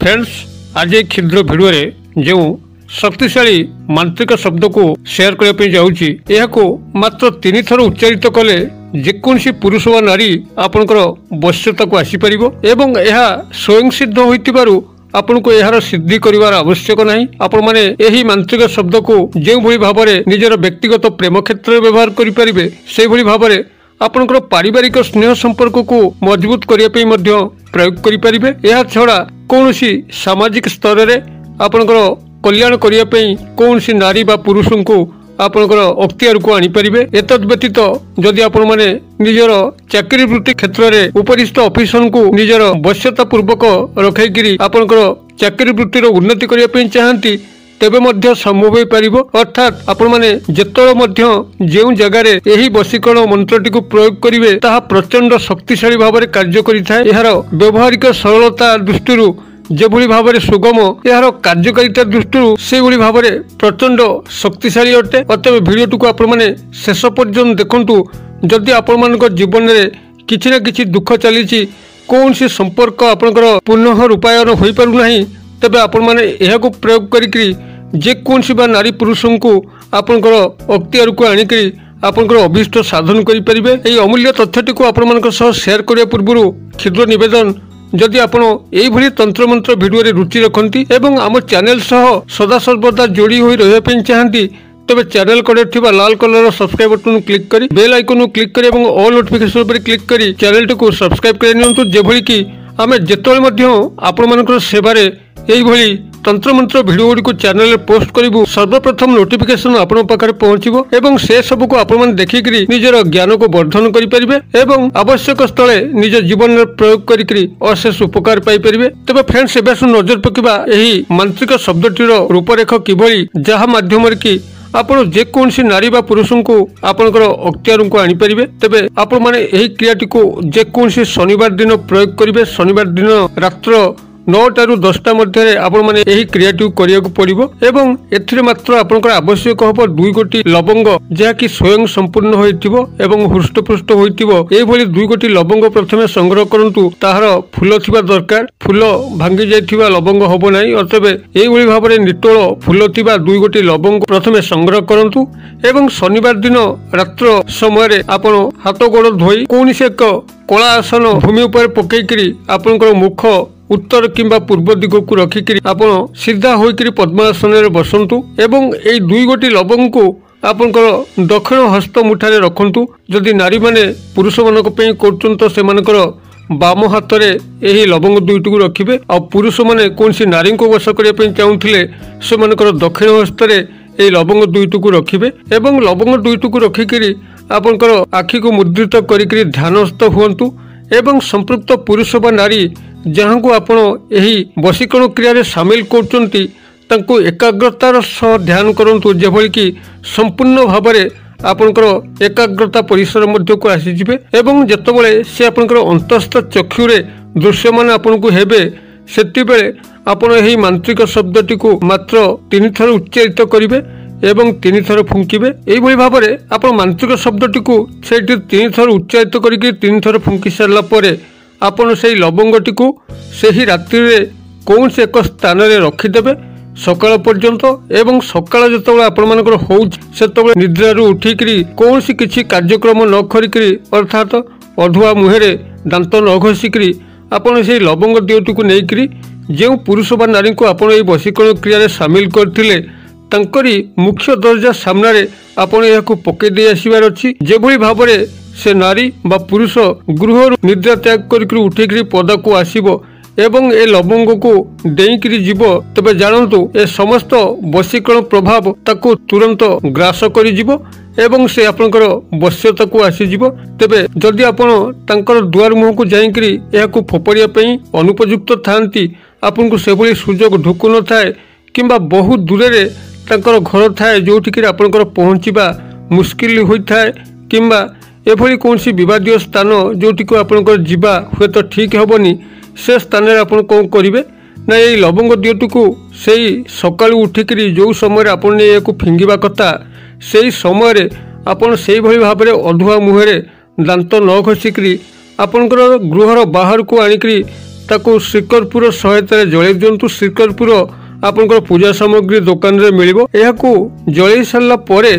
Friends आज एक क्षुद्र भिडियो रे जो शक्तिशाली मांत्रिक शब्द को शेयर करने जाऊँगी यह मात्र 3 थर उच्चारित कले जेकोसी पुरुष व नारी आपणकर वश्यता को आसीपर एवं यह स्वयं सिद्ध होइतिबारु आपन को यार सिद्धि करिवार आवश्यक नहीं। आपण माने यही मांत्रिक शब्द को जो भली भाव में निजर व्यक्तिगत प्रेम क्षेत्र में व्यवहार करें से भली भाव में आपणकर पारिवारिक स्नेह संपर्क को मजबूत करने प्रयोग करें। यह छड़ा कौन सामाजिक स्तर में आपणकर कल्याण करने कौन नारी बा पुरुष को आपणकर अख्तियार को आनीपारे। एतद व्यतीत जदि आपण माने निजर चाकरी वृत्ति क्षेत्र में उपरिस्थ ऑफिसर को निजर वश्यता पूर्वक रखी आपणकर चाकरी वृत्तिर उन्नति करने चाहती तेबे मध्य संभव हो पारिबो। अर्थात आपण माने जेतळे मध्य जेउ जगार यही वशीकरण मंत्रटी को प्रयोग करिवे ताहा प्रचंड शक्तिशाली भाव में कार्य करिथाय। एहार व्यवहारिक सरलता दृष्टि जेभली भाव में सुगम यार कार्यकारिता दृष्टि से भाव में प्रचंड शक्तिशाली अटे। अतएव भिडियो को आपण माने शेष पर्यंत देखंतु। जदि आपण मानक जीवन में किछि ना किछि दुख चली कौन सी संपर्क आपणकर पुनः रूपायन हो पारु नाही तेबे आपण माने यह को प्रयोग करिकरी जेकोसी बा नारी पुरुष को आपणकर अख्तियार को आनिकरी आपणकर अभिष्ट साधन करें। यही अमूल्य तथ्यटी को आपण मानक सह शेयर करने पूर्व क्षुद्र निवेदन जदि आपण यही तंत्र मंत्र भिडियो रे रुचि रखती एवं आम चैनल सह सदा सर्वदा जोड़ी होई रहिबा चाहती तेबे चैनल कड़े थिबा लाल कलर सब्सक्राइब बटन क्लिक करी बेल आइकन क्लिक करी एवं ऑल नोटिफिकेशन पर क्लिक करी चैनल को सब्सक्राइब कर नियंतु जेभली कि आमे जेतळे मध्य आपण मानकर सेवारे यही भली तंत्र मंत्र भिडियो गुडी को चैनल रे पोस्ट करिवु सर्वप्रथम नोटिफिकेशन आपण पाखरे पहुंचीबो एवं से सब को आपण मान देखिकरी निजर ज्ञान को वर्धन करि परिबे एवं आवश्यक स्थले निज जीवन में प्रयोग करिकरी अशेष उपकार पाई परिबे। तबे फ्रेंड्स एबे नजर पकिबा एही मांत्रिक शब्दटीर रूपरेख किभली जहा माध्यम रे कि आपण जेकोसी नारी बा पुरुष को आपणकर अख्तियार को आनीपारे। तेबे आपण माने एही क्रियाटी को जेकोसी शनिवार दिन प्रयोग करिवे। शनिवार दिन रात्र 9 ରୁ 10ଟା मध्य आपण माने एही क्रियाटी करिया को पड़िबो एवं एथिरे मात्र आपनकर आवश्यक हबो 2 गोटी लवंग जहा कि स्वयं संपूर्ण होइतिबो एवं हृष्टपुष्ट होइतिबो। एही भली 2 गोटी लवंग प्रथमे संग्रह करंतु ताहार फूल थिबा दरकार। फूल भांगी जाइथिबा लवंग हबो नाही। अतबे एही भली भाबरे निटोल फूल थिबा 2 गोटी लवंग प्रथमे संग्रह करंतु एवं शनिवार दिन रात्र समय आपण हाथ गोड़ धोई कोनसे एक कला आसन भूमि उपर पकईकरी आपनकर मुख उत्तर किंबा पूर्व दिग को रखिकी आपण सीधा होइकरी पद्मासन रे बसंतु एवं एई 2 गोटी लवंग को आपनकर दक्षिण हस्त मुठारे रखंतु। जदि नारी माने पुरुष मानक पई करचुन तो से मानकर बाम हाथ रे एही लवंग 2टी को रखिबे आ पुरुष माने कोनसी नारी को वश करिया पई चाहुथिले से मानकर दक्षिण हस्त रे एही लवंग 2टी को रखिबे एवं लवंग 2टी को रखिकरी आपनकर आखि को मुद्रित करिकरी ध्यानस्थ हुअन्तु एवं संपृक्त पुरुष बा नारी जहाँ को आपण यही वशीकरण क्रिया सामिल करचंती तांको एकाग्रतार सह ध्यान करंतु जेभली कि संपूर्ण भाव में आपणकर एकाग्रता परिसर मध्य को आसीजिबे एवं जेतबेले से आपणकर अंतस्थ चक्षुरे दृश्यमान आपण को हेबे सेतिबेले आपण यही मांत्रिक शब्दटी को मात्र 3 थर उच्चारित करिवे एवं 3 थर फुंकिबे। एही भली भाव में आपण मांत्रिक शब्दटी को सेठी 3 थर उच्चारित करिके 3 थर फुंकी सारला परे आपण से लवंगटी को सही रात्रि रे कौन से एक स्थान रे रखिदेबे सकाळ पर्यंत एवं सकाळ जतबेले आपण मानकर होउछ सेतबेले निद्रारू उठिकरी कौन सी किछि कार्यक्रम न करिकरी अर्थात अधुआ मुहेरे दांत न घसीकरी आपण से लवंग दियोटी को नेइकरी जेउ पुरुष बा नारी को आपण एई वशीकरण क्रिया रे शामिल करथिले तांकरी मुख्य दर्जा सामना रे आपण याको पके दे आसीबार अछि। जेभली भाव में से नारी बा पुरुष गृह निद्रा त्याग करिकरी उठिकरी पदा को आसीबो एवं ए लवंग को डेईकरी जीव तबे जानंतु ए समस्त वशीकरण प्रभाव ताको तुरंत ग्रास करि जीवो एवं से आपनकर वश्यता को आसी जीवो। तबे जदि आपण तांकर दुआर मुह को जाईकरी एहा को फोपड़िया पई अनुपयुक्त थांती आपन को सेभली सुजोग ढुकु न थाए किंबा बहुत दूर रे तांकर घर थाए जोठिकरी आपनकर पहुंचीबा मुश्किल होई थाए किंबा एभली कौन विवादीय स्थान जोटी को आपनकर जीवा हुए तो ठीक हेबनी से स्थान रे आपण कौन करिवे ना ये लवंग दियोटी को सेई सकाळु उठिकरी जो समय आपण ने को फिंगिबा कथा सेई समय रे आपण सेई भली भाबरे अधुआ मुहेरे दांत न घसीकरी आपनकर गृहर बाहर को आनिकरी ताकू श्रीकरपुर सहायता जलई दिंतु। श्रीकरपुर आपनकर पूजा सामग्री दुकान रे मिलिबो। एहाकू जलई सारला परे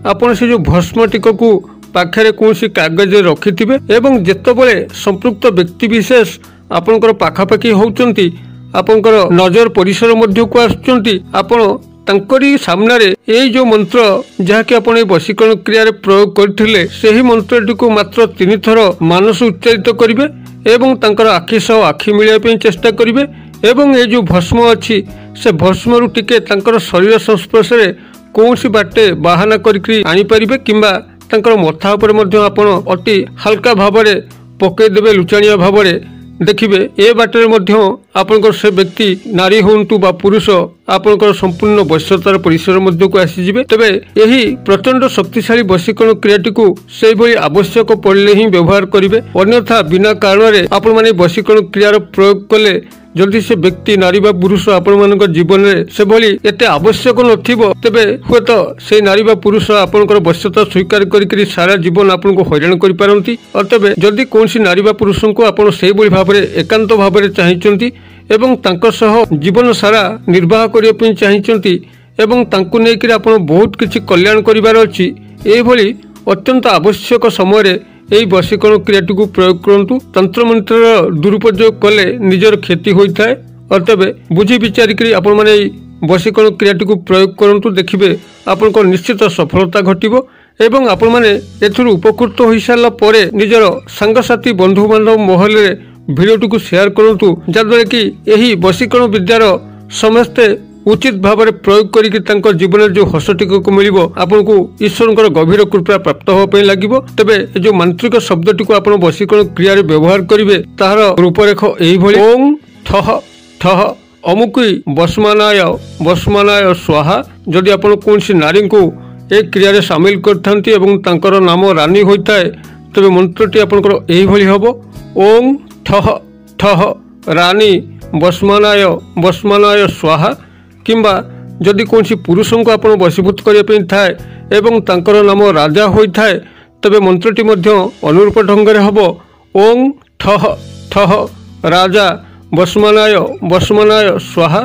आपण से जो भस्म टिककू पाखरे कोनसी कागज रखिथिबे एवं जेतबेले संपृक्त व्यक्ति विशेष आपनकर पाखापाखि होउचंती आपनकर नजर परिसर मध्य को आसुचंती आपण तांकरी सामने रे एई जो मंत्र जहाँकि आपण वशीकरण क्रिया प्रयोग करथिले सेही मंत्रटी को मात्र 3 थर मानस उच्चारित करिवे एवं तांकर आखि सह आखि मिलिया पे चेष्टा करिवे एवं ए जो भस्म अछि से भस्म रु टिके तांकर शरीर संस्पर्श रे कोनसी बाटे बाहाना करिकरी आनी परिबे किंबा तांकर मथा ऊपर मध्य आपण अति हल्का भाबरे पकई देबे लुचाणिया भाबरे देखिबे ए बाटर मध्य आपनकर से व्यक्ति नारी होंतु बा पुरुष आपनकर संपूर्ण वश्यतार परिसर मध्य को आसी जिवे। तबे एही प्रचंड शक्तिशाली वशीकरण क्रियाटी को सेही भली आवश्यक पड़ले ही व्यवहार करिवे। अन्यथा बिना कारण रे आपण माने वशीकरण क्रियार प्रयोग कले जल्दी से व्यक्ति नारी बा पुरुष आपण मानकर जीवन रे से भली एते आवश्यक नथिबो तबे हुएत से नारी बा पुरुष आपनकर वश्यता स्वीकार करिकरी सारा जीवन आपन को हैरान करि पारंती। अतबे जल्दी कोनसी नारी बा पुरुष को आपण सेही भली भाबरे एकांत भाबरे चाहिचंती एवं तांकर सह जीवन सारा निर्वाह करिया पे चाहिचंती एवं तांकु नै कि आपण बहुत किछि कल्याण करिवार अछि एही भली अत्यंत आवश्यक समय रे एई वशीकरण क्रियाटी को प्रयोग करंतु। तंत्र मंत्र दुरुपयोग कले निजर क्षति होता है। अतबे बुझी विचारिक आपण माने वशीकरण क्रियाटी को प्रयोग करंतु देखिबे आपनको निश्चित सफलता घटिबो एवं आपण माने एथुरु उपकृत होई सारला परे निजर संगसाथी बंधु बांधव महल रे भिडियोटी को शेयर करंतु जद्वारा कि एही वशीकरण विद्यार समस्ते उचित भाव में प्रयोग करके जीवन में जो हस टिक को मिल आपको ईश्वर गभीर कृपा प्राप्त होगा लगे। तेबे जो मांत्रिक शब्दटी को आप वशीकरण क्रिया व्यवहार करेंगे तार रूपरेख यही ओं ठह ठह अमुकी बसमानाय बसमानाय स्वाहा। जदि आप कौन नारी को एक क्रिया सामिल कर नाम रानी होता है तेज मंत्रटी आपंकर यही हम ओं ठह ठह रानी बसमानाय बसमानाय स्वाहा। किंबा जदि कौन पुरुष को आप वशीभूत करने थाए एवं तांकर नाम राजा होता है तेबे मंत्रटी अनुरूप ढंग से हम ओं ठह ठह राजा बसमानाय बसमानाय स्वाहा।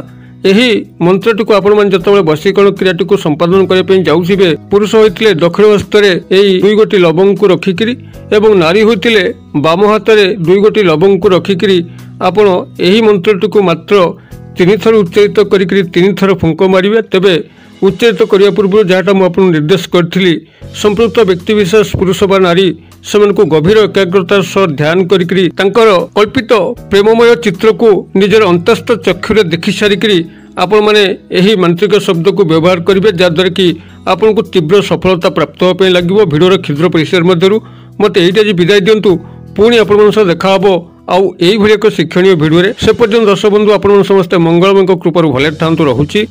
यही मंत्रटी को आपण मैंने जो वशीकरण क्रियाटी को संपादन करने जाऊे पुरुष होते दक्षिण हस्ते दुई गोटी लवंग को रखिकी एवं नारी होते बाम हाथ में दुई गोटी लवंग को रखिकी आपण यही मंत्रटी को मात्र 3 थर उच्चारित करी 3 थर फुंक मारे। तेबे उच्चारित करने पूर्व जहाँ मुझे निर्देश करी संपृक्त व्यक्ति विशेष पुरुष बा नारी से गभीर एकाग्रतार सह ध्यान करी कल्पित प्रेममय चित्र को निजर अंतस्थ चक्षुरे देखि सारिकी आपण माने यही मांत्रिक शब्द को व्यवहार करेंगे जहाद्वारा कि आपन को तीव्र सफलता प्राप्त होगा लगे। भिडियोर क्षुद्र परिसर मध्य मत यही विदाय दिंतु पुणी आपण देखा आउ यही एक शिक्षणीय भिडियो से पर्यंत दर्शक बंधु आपण समस्ते मंगलमय कृपा भले था रहुची।